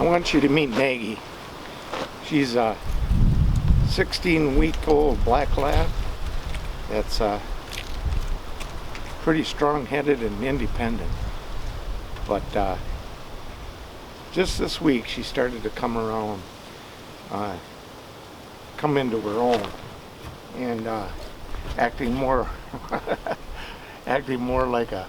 want you to meet Maggie. She's a 16-week-old black lab that's pretty strong-headed and independent. But just this week she started to come around, come into her own, and acting more acting more like a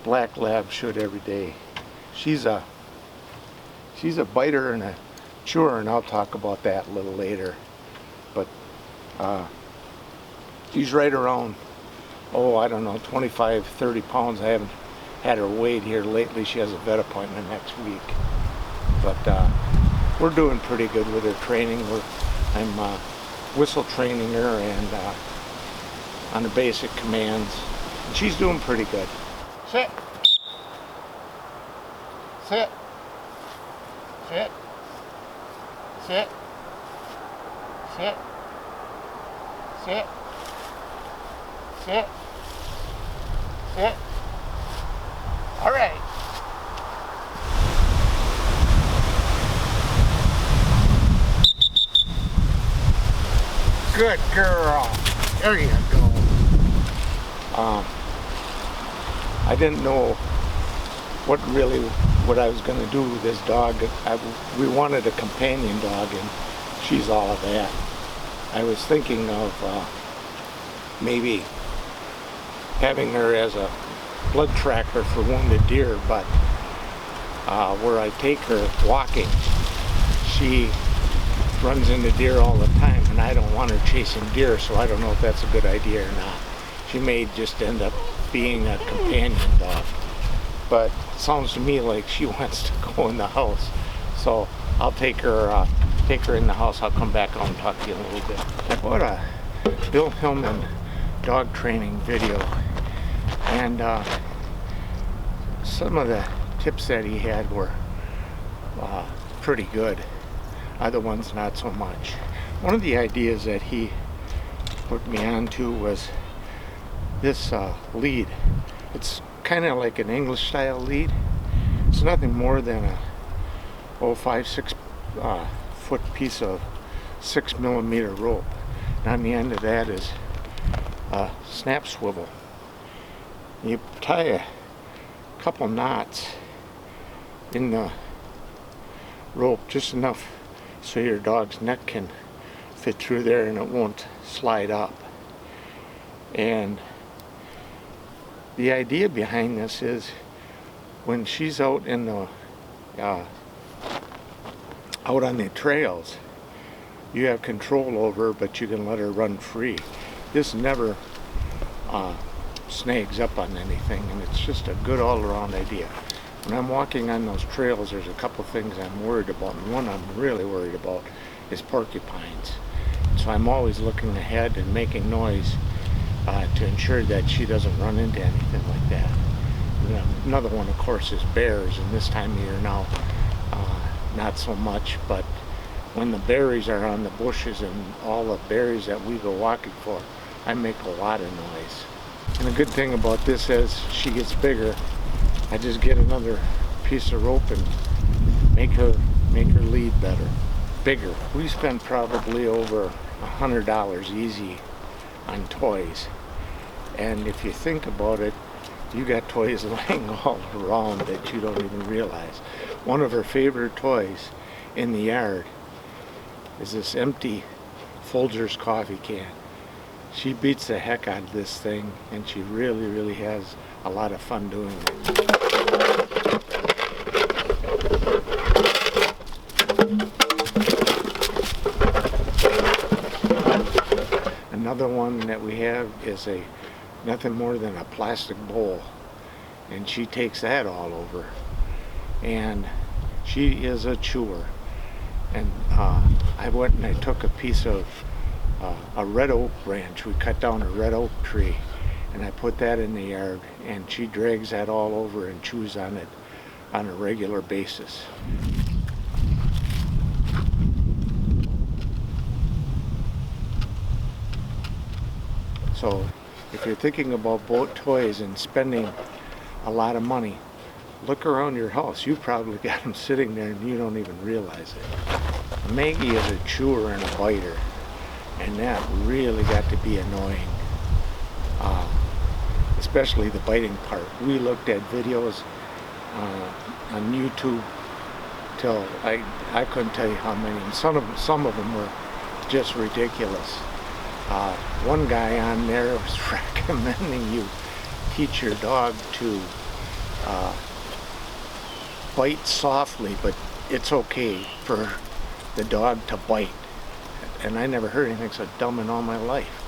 black lab should every day. She's a biter and a chewer, and I'll talk about that a little later. But she's right around, I don't know, 25-30 pounds. I haven't had her weighed here lately. She has a vet appointment next week. But we're doing pretty good with her training. I'm whistle training her and on the basic commands. And she's doing pretty good. Sit. Sit. Sit. Sit. Sit. Sit. Sit. Sit. All right. Good girl. There you go. I didn't know what I was going to do with this dog. We wanted a companion dog, and she's all of that. I was thinking of maybe having her as a blood tracker for wounded deer, but where I take her walking, she runs into deer all the time, and I don't want her chasing deer, so I don't know if that's a good idea or not. She may just end up being a companion dog, but it sounds to me like she wants to go in the house, so I'll take her in the house. I'll come back and talk to you in a little bit. I bought a Bill Hillman dog training video, and some of the tips that he had were pretty good. Other ones not so much. One of the ideas that he put me onto was this lead. It's kind of like an English style lead. It's nothing more than a 5-6 foot piece of 6mm rope. And on the end of that is a snap swivel. You tie a couple knots in the rope, just enough so your dog's neck can fit through there and it won't slide up. And the idea behind this is when she's out in the out on the trails, you have control over her, but you can let her run free. This never snags up on anything, and it's just a good all-around idea. When I'm walking on those trails, there's a couple things I'm worried about, and one I'm really worried about is porcupines. So I'm always looking ahead and making noise to ensure that she doesn't run into anything like that. Another one, of course, is bears, and this time of year now, not so much, but when the berries are on the bushes and all the berries that we go walking for, I make a lot of noise. And the good thing about this, as she gets bigger, I just get another piece of rope and make her lead bigger. We spent probably over $100 easy on toys, and if you think about it, you got toys laying all around that you don't even realize. One of her favorite toys in the yard is this empty Folgers coffee can. She beats the heck out of this thing, and she really has a lot of fun doing it. Another one that we have is nothing more than a plastic bowl, and she takes that all over, and she is a chewer. And I went and I took a piece of a red oak branch. We cut down a red oak tree, and I put that in the yard, and she drags that all over and chews on it on a regular basis. So if you're thinking about boat toys and spending a lot of money, look around your house. You've probably got them sitting there and you don't even realize it. Maggie is a chewer and a biter, and that really got to be annoying. Especially the biting part. We looked at videos on YouTube till I couldn't tell you how many. And some of them were just ridiculous. One guy on there was recommending you teach your dog to bite softly, but it's okay for the dog to bite. And I never heard anything so dumb in all my life.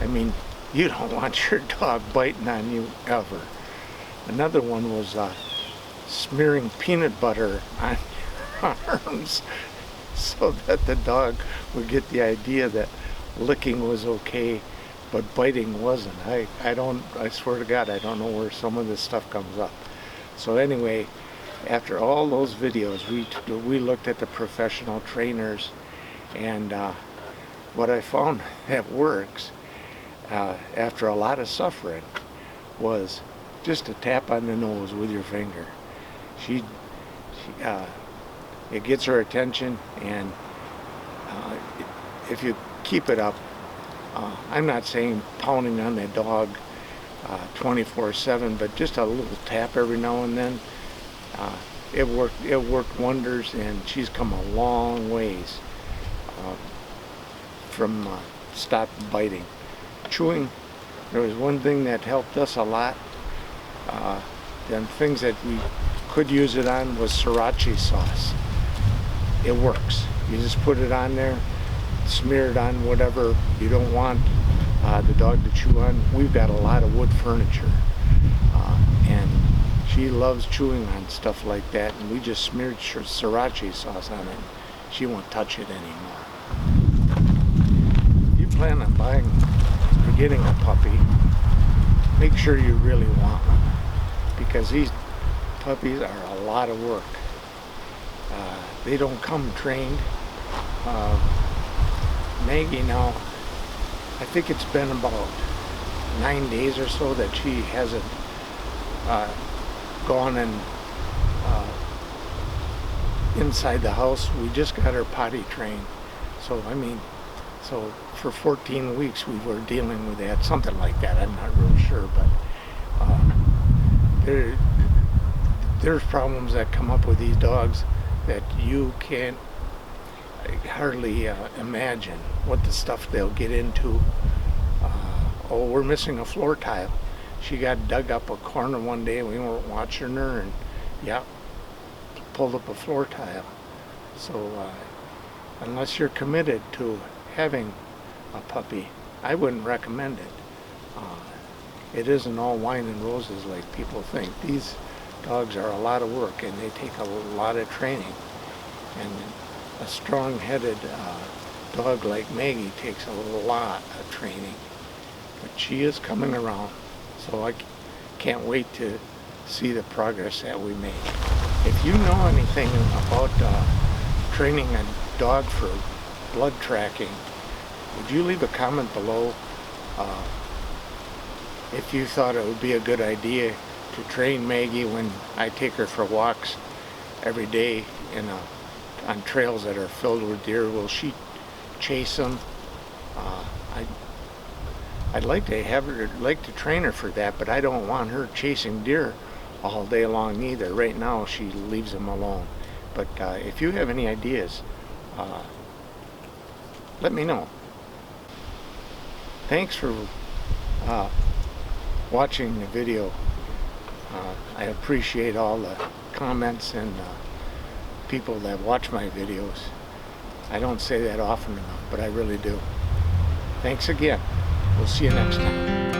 I mean, you don't want your dog biting on you ever. Another one was smearing peanut butter on your arms so that the dog would get the idea that licking was okay, but biting wasn't. I swear to God, I don't know where some of this stuff comes up. So anyway, after all those videos, we looked at the professional trainers, and what I found that works after a lot of suffering was just a tap on the nose with your finger. It gets her attention, and if you keep it up, I'm not saying pounding on the dog 24/7, but just a little tap every now and then. It worked wonders, and she's come a long ways from stop biting. Chewing, there was one thing that helped us a lot. Then things that we could use it on was sriracha sauce. It works. You just put it on there, smear it on whatever you don't want the dog to chew on. We've got a lot of wood furniture, and she loves chewing on stuff like that, and we just smeared sriracha sauce on it. She won't touch it anymore. If you plan on buying or getting a puppy, make sure you really want one, because these puppies are a lot of work. They don't come trained. Maggie now, I think it's been about 9 days or so that she hasn't gone and inside the house. We just got her potty trained. So so for 14 weeks we were dealing with that, something like that. I'm not real sure, but there's problems that come up with these dogs that you can't hardly imagine what the stuff they'll get into. Oh, we're missing a floor tile. She got dug up a corner one day, we weren't watching her, and pulled up a floor tile. So unless you're committed to having a puppy, I wouldn't recommend it. It isn't all wine and roses like people think. These dogs are a lot of work, and they take a lot of training. And a strong-headed dog like Maggie takes a lot of training. But she is coming around, so I can't wait to see the progress that we make. If you know anything about training a dog for blood tracking, would you leave a comment below if you thought it would be a good idea to train Maggie when I take her for walks every day on trails that are filled with deer. Will she chase them? I'd like to train her for that, but I don't want her chasing deer all day long either. Right now she leaves them alone. But if you have any ideas, let me know. Thanks for watching the video. I appreciate all the comments and people that watch my videos. I don't say that often enough, but I really do. Thanks again. We'll see you next time.